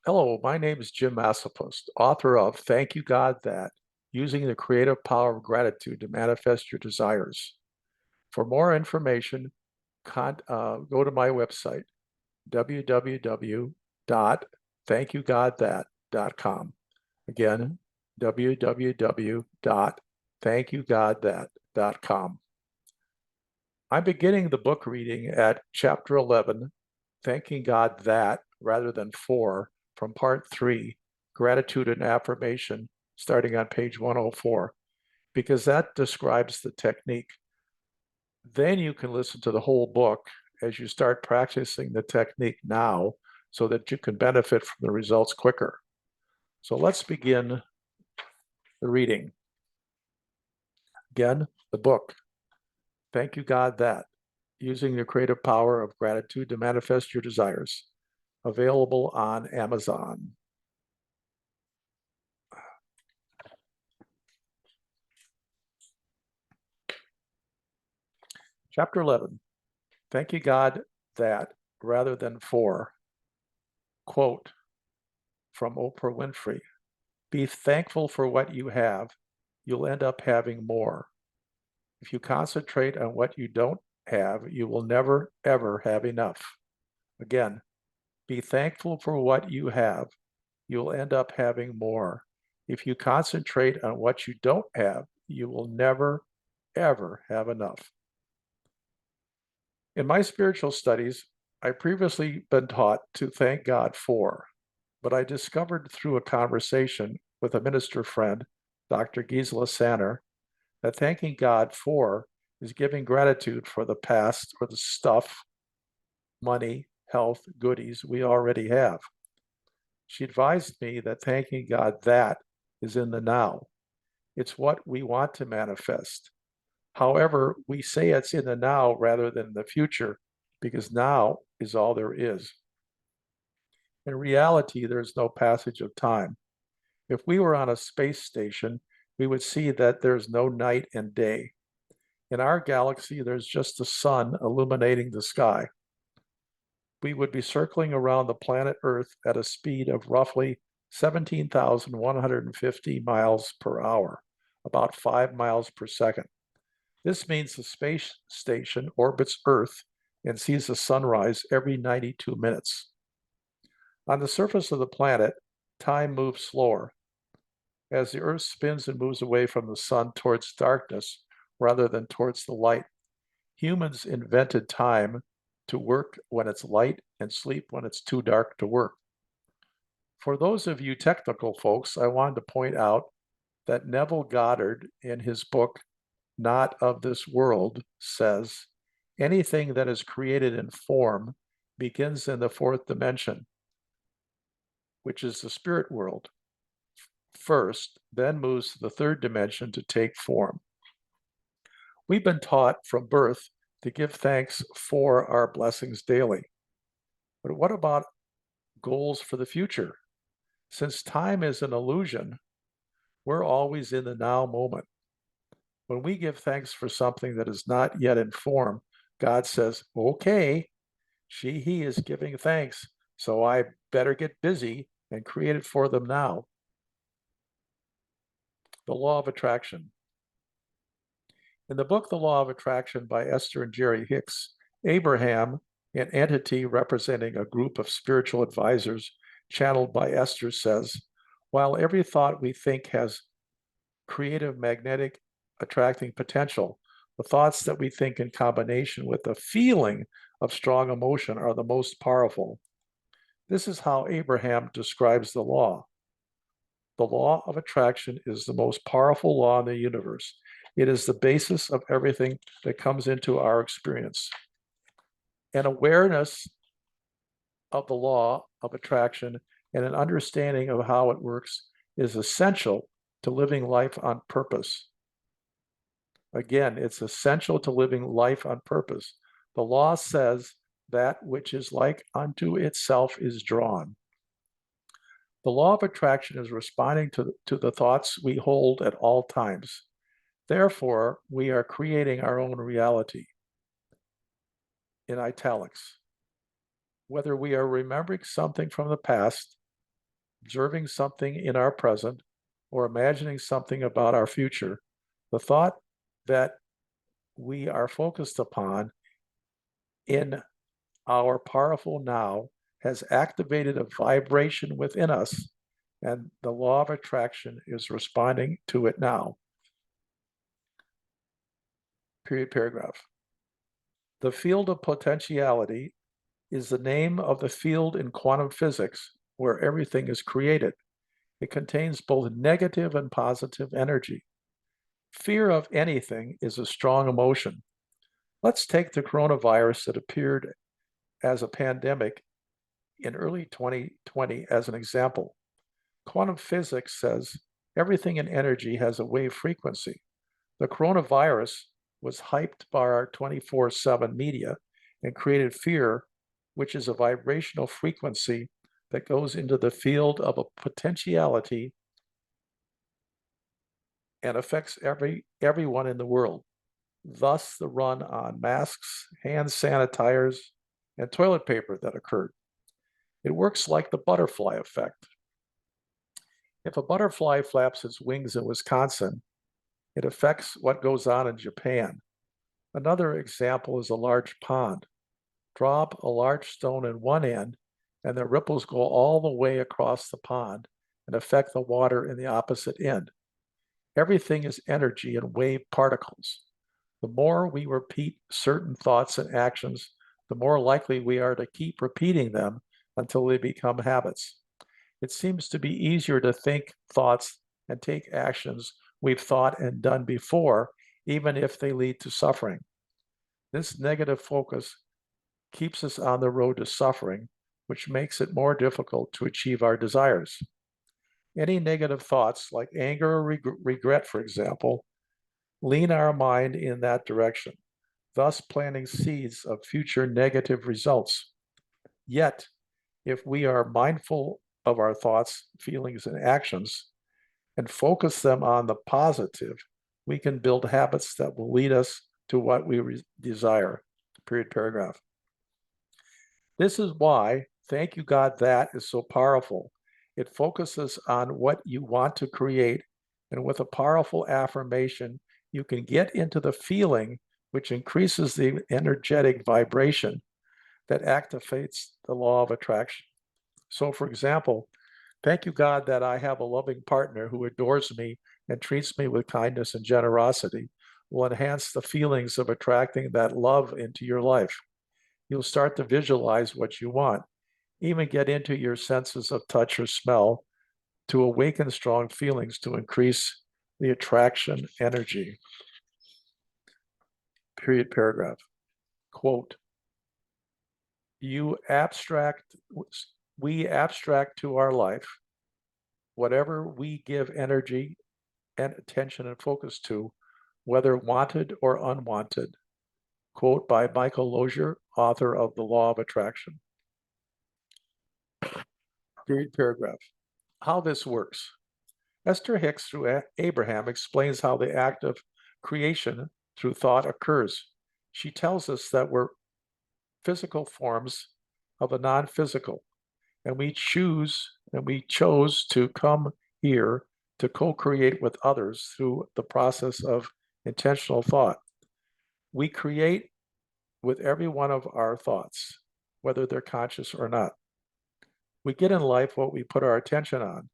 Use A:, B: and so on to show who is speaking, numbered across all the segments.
A: Hello, my name is Jim Massopust, author of Thank You God That, Using the Creative Power of Gratitude to Manifest Your Desires. For more information, go to my website, www.thankyougodthat.com. Again, www.thankyougodthat.com. I'm beginning the book reading at chapter 11, Thanking God That rather than For, from part 3, Gratitude and Affirmation, starting on page 104, because that describes the technique. Then you can listen to the whole book as you start practicing the technique now so that you can benefit from the results quicker. So let's begin the reading. Again, the book, Thank You God That, Using the Creative Power of Gratitude to Manifest Your Desires, available on Amazon. Chapter 11, Thank You God That rather than For. Quote from Oprah Winfrey, be thankful for what you have. You'll end up having more. If you concentrate on what you don't have, you will never, ever have enough. Again, be thankful for what you have. You'll end up having more. If you concentrate on what you don't have, you will never, ever have enough. In my spiritual studies, I previously been taught to thank God for, but I discovered through a conversation with a minister friend, Dr. Gisela Sanner, that thanking God for is giving gratitude for the past or the stuff, money, health, goodies we already have. She advised me that thanking God that is in the now. It's what we want to manifest. However, we say it's in the now rather than the future because now is all there is. In reality, there's no passage of time. If we were on a space station, we would see that there's no night and day. In our galaxy, there's just the sun illuminating the sky. We would be circling around the planet Earth at a speed of roughly 17,150 miles per hour, about 5 miles per second. This means the space station orbits Earth and sees the sunrise every 92 minutes. On the surface of the planet, time moves slower. As the Earth spins and moves away from the sun towards darkness rather than towards the light, humans invented time to work when it's light and sleep when it's too dark to work. For those of you technical folks, I wanted to point out that Neville Goddard, in his book, Not of This World, says, anything that is created in form begins in the fourth dimension, which is the spirit world, first, then moves to the third dimension to take form. We've been taught from birth to give thanks for our blessings daily. But what about goals for the future? Since time is an illusion, we're always in the now moment. When we give thanks for something that is not yet in form, God says, okay, he is giving thanks, so I better get busy and create it for them now. The Law of Attraction. In the book, The Law of Attraction by Esther and Jerry Hicks, Abraham, an entity representing a group of spiritual advisors channeled by Esther, says, while every thought we think has creative, magnetic, attracting potential, the thoughts that we think in combination with the feeling of strong emotion are the most powerful. This is how Abraham describes the law. The law of attraction is the most powerful law in the universe. It is the basis of everything that comes into our experience. An awareness of the law of attraction and an understanding of how it works is essential to living life on purpose. Again, it's essential to living life on purpose. The law says that which is like unto itself is drawn. The law of attraction is responding to the thoughts we hold at all times. Therefore, we are creating our own reality. In italics, whether we are remembering something from the past, observing something in our present, or imagining something about our future, the thought that we are focused upon in our powerful now has activated a vibration within us, and the law of attraction is responding to it now. Period, paragraph. The field of potentiality is the name of the field in quantum physics where everything is created. It contains both negative and positive energy. Fear of anything is a strong emotion. Let's take the coronavirus that appeared as a pandemic in early 2020 as an example. Quantum physics says everything in energy has a wave frequency. The coronavirus was hyped by our 24/7 media and created fear, which is a vibrational frequency that goes into the field of a potentiality and affects everyone in the world. Thus, the run on masks, hand sanitizers, and toilet paper that occurred. It works like the butterfly effect. If a butterfly flaps its wings in Wisconsin, it affects what goes on in Japan. Another example is a large pond. Drop a large stone in one end, and the ripples go all the way across the pond and affect the water in the opposite end. Everything is energy and wave particles. The more we repeat certain thoughts and actions, the more likely we are to keep repeating them until they become habits. It seems to be easier to think thoughts and take actions we've thought and done before, even if they lead to suffering. This negative focus keeps us on the road to suffering, which makes it more difficult to achieve our desires. Any negative thoughts, like anger or regret, for example, lean our mind in that direction, thus planting seeds of future negative results. Yet, if we are mindful of our thoughts, feelings, and actions and focus them on the positive, we can build habits that will lead us to what we desire. Period, paragraph. This is why thank you, God, that is so powerful. It focuses on what you want to create, and with a powerful affirmation, you can get into the feeling, which increases the energetic vibration that activates the law of attraction. So, for example, thank you, God, that I have a loving partner who adores me and treats me with kindness and generosity will enhance the feelings of attracting that love into your life. You'll start to visualize what you want, even get into your senses of touch or smell to awaken strong feelings to increase the attraction energy. Period, paragraph. Quote, we abstract to our life whatever we give energy and attention and focus to, whether wanted or unwanted. Quote by Michael Lozier, author of The Law of Attraction. Period, paragraph. How this works. Esther Hicks, through Abraham, explains how the act of creation through thought occurs. She tells us that we're physical forms of the non-physical, and we chose to come here to co-create with others through the process of intentional thought. We create with every one of our thoughts, whether they're conscious or not. We get in life what we put our attention on.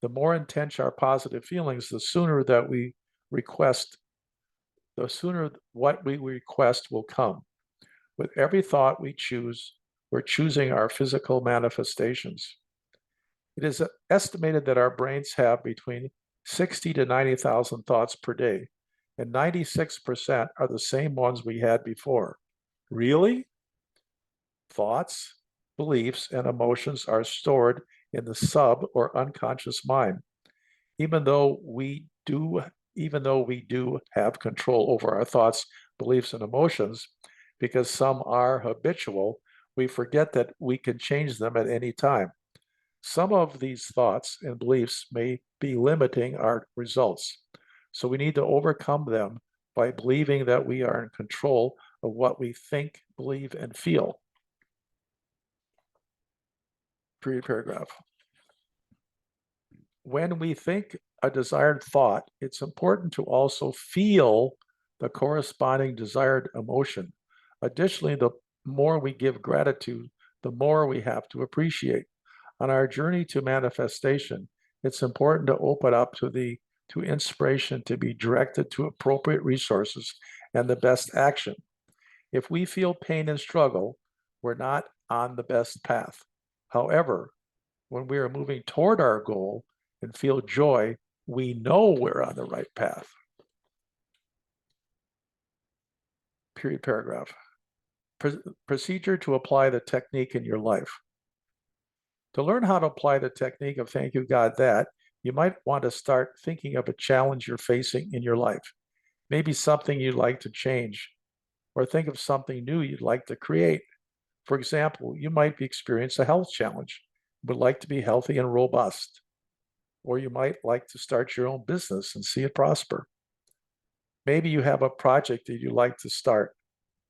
A: The more intense our positive feelings, the sooner what we request will come. With every thought we choose, we're choosing our physical manifestations. It is estimated that our brains have between 60 to 90,000 thoughts per day, and 96% are the same ones we had before. Really? Thoughts, beliefs, and emotions are stored in the sub or unconscious mind. Even though we do have control over our thoughts, beliefs, and emotions, because some are habitual, we forget that we can change them at any time. Some of these thoughts and beliefs may be limiting our results, so we need to overcome them by believing that we are in control of what we think, believe, and feel. Period, paragraph. When we think a desired thought, it's important to also feel the corresponding desired emotion. Additionally, the more we give gratitude, the more we have to appreciate. On our journey to manifestation, it's important to open up to inspiration to be directed to appropriate resources and the best action. If we feel pain and struggle, we're not on the best path. However, when we are moving toward our goal and feel joy, we know we're on the right path. Period, paragraph. Procedure to apply the technique in your life. To learn how to apply the technique of thank you, God, that, you might want to start thinking of a challenge you're facing in your life. Maybe something you'd like to change, or think of something new you'd like to create. For example, you might be experiencing a health challenge, would like to be healthy and robust, or you might like to start your own business and see it prosper. Maybe you have a project that you'd like to start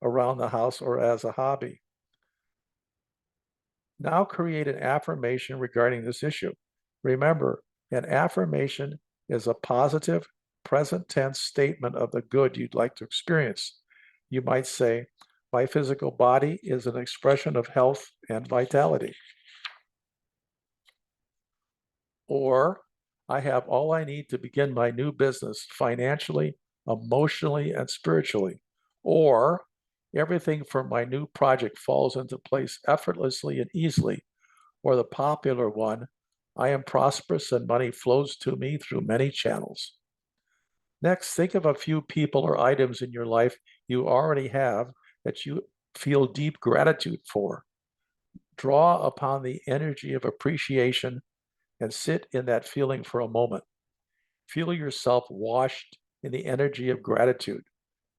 A: around the house or as a hobby. Now create an affirmation regarding this issue. Remember, an affirmation is a positive, present tense statement of the good you'd like to experience. You might say, my physical body is an expression of health and vitality. Or, I have all I need to begin my new business financially, emotionally, and spiritually. Or, everything for my new project falls into place effortlessly and easily. Or the popular one, I am prosperous and money flows to me through many channels. Next, think of a few people or items in your life you already have that you feel deep gratitude for. Draw upon the energy of appreciation and sit in that feeling for a moment. Feel yourself washed in the energy of gratitude.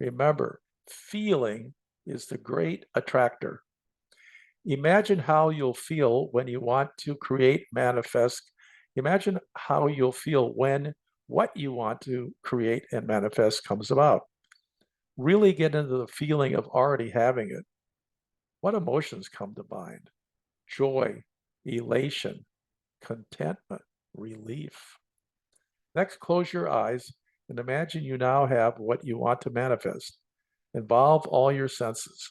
A: Remember, feeling is the great attractor. Imagine how you'll feel when you want to create, manifest. Imagine how you'll feel when what you want to create and manifest comes about. Really get into the feeling of already having it. What emotions come to mind? Joy, elation, contentment, relief. Next, close your eyes and imagine you now have what you want to manifest. Involve all your senses.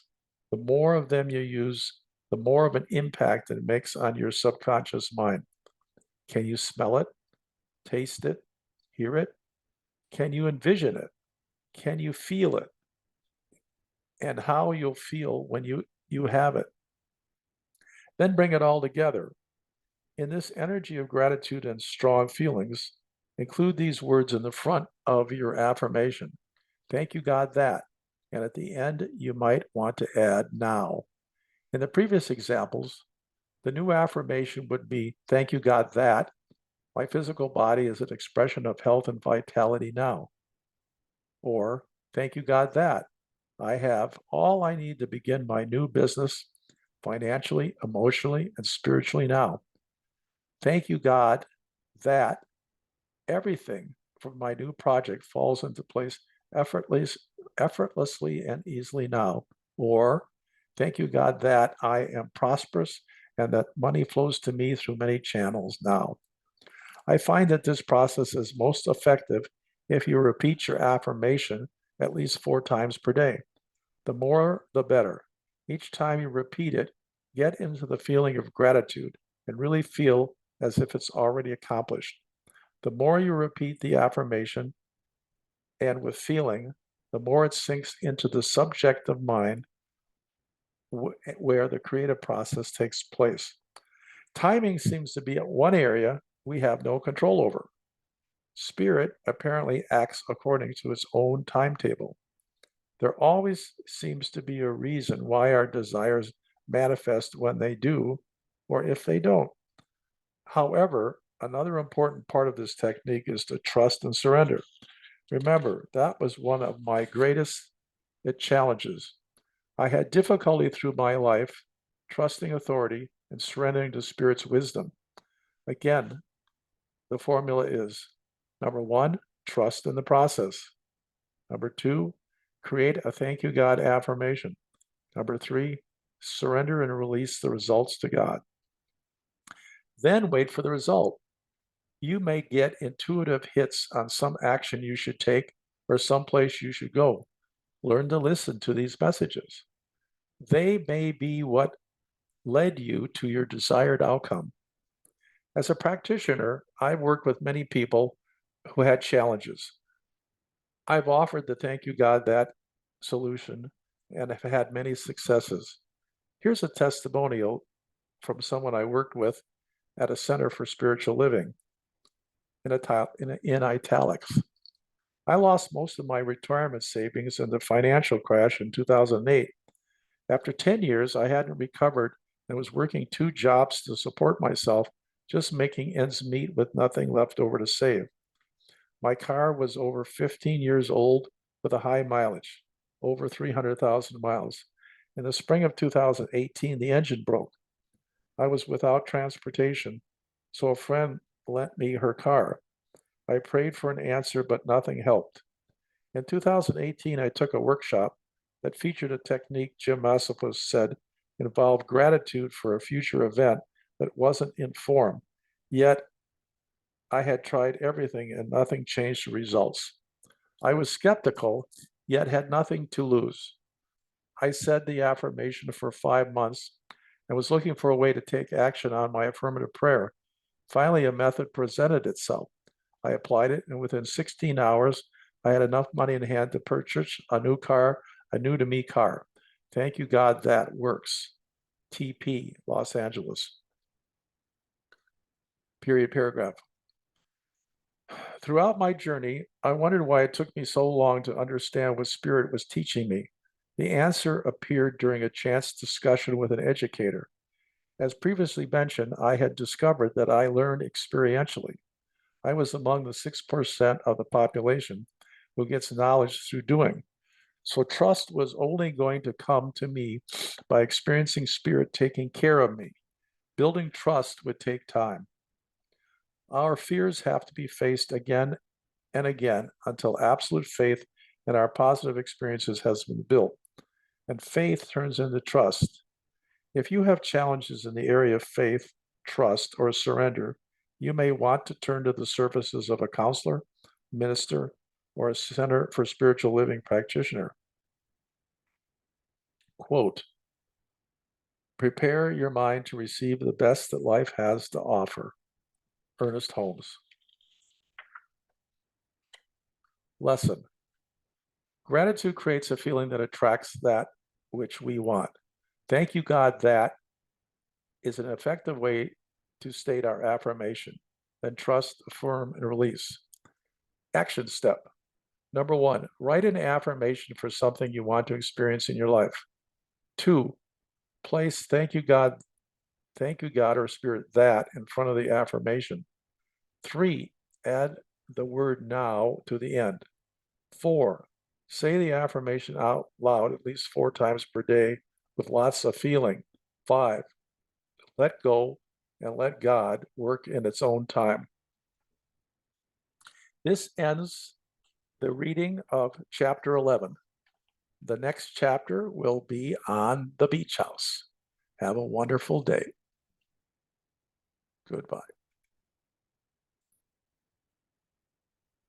A: The more of them you use, the more of an impact it makes on your subconscious mind. Can you smell it, taste it, hear it? Can you envision it? Can you feel it? And how you'll feel when you have it. Then bring it all together. In this energy of gratitude and strong feelings, include these words in the front of your affirmation. Thank you, God, that. And at the end, you might want to add now. In the previous examples, the new affirmation would be, thank you, God, that my physical body is an expression of health and vitality now. Or, thank you, God, that I have all I need to begin my new business financially, emotionally, and spiritually now. Thank you, God, that everything from my new project falls into place effortlessly and easily now. Or, thank you, God, that I am prosperous and that money flows to me through many channels now. I find that this process is most effective if you repeat your affirmation at least 4 times per day. The more, the better. Each time you repeat it, get into the feeling of gratitude and really feel as if it's already accomplished. The more you repeat the affirmation and with feeling, the more it sinks into the subjective mind where the creative process takes place. Timing seems to be one area we have no control over. Spirit apparently acts according to its own timetable. There always seems to be a reason why our desires manifest when they do, or if they don't. However, another important part of this technique is to trust and surrender. Remember, that was one of my greatest challenges. I had difficulty through my life trusting authority and surrendering to Spirit's wisdom. Again, the formula is number 1, trust in the process. Number 2, create a thank you, God affirmation. Number 3, surrender and release the results to God. Then wait for the result. You may get intuitive hits on some action you should take or someplace you should go. Learn to listen to these messages. They may be what led you to your desired outcome. As a practitioner, I've worked with many people who had challenges. I've offered the Thank You God That solution and have had many successes. Here's a testimonial from someone I worked with at a Center for Spiritual Living in italics. I lost most of my retirement savings in the financial crash in 2008. After 10 years, I hadn't recovered and was working 2 jobs to support myself, just making ends meet with nothing left over to save. My car was over 15 years old with a high mileage, over 300,000 miles. In the spring of 2018, the engine broke. I was without transportation, so a friend lent me her car. I prayed for an answer, but nothing helped. In 2018, I took a workshop that featured a technique Jim Massopust said involved gratitude for a future event that wasn't in form. Yet, I had tried everything and nothing changed the results. I was skeptical, yet had nothing to lose. I said the affirmation for 5 months and was looking for a way to take action on my affirmative prayer. Finally, a method presented itself. I applied it, and within 16 hours, I had enough money in hand to purchase a new car, a new to me car. Thank you, God, that works. TP, Los Angeles. Period, paragraph. Throughout my journey, I wondered why it took me so long to understand what Spirit was teaching me. The answer appeared during a chance discussion with an educator. As previously mentioned, I had discovered that I learned experientially. I was among the 6% of the population who gets knowledge through doing. So trust was only going to come to me by experiencing Spirit taking care of me. Building trust would take time. Our fears have to be faced again and again until absolute faith in our positive experiences has been built. And faith turns into trust. If you have challenges in the area of faith, trust, or surrender, you may want to turn to the services of a counselor, minister, or a Center for Spiritual Living practitioner. Quote, prepare your mind to receive the best that life has to offer. Ernest Holmes. Lesson. Gratitude creates a feeling that attracts that which we want. Thank you, God, that is an effective way to state our affirmation. Then trust, affirm, and release. Action step. Number 1, write an affirmation for something you want to experience in your life. 2, place thank you, God, or Spirit, that in front of the affirmation. 3, add the word now to the end. 4, say the affirmation out loud at least 4 times per day with lots of feeling. 5, let go and let God work in its own time. This ends the reading of chapter 11. The next chapter will be on the beach house. Have a wonderful day. Goodbye.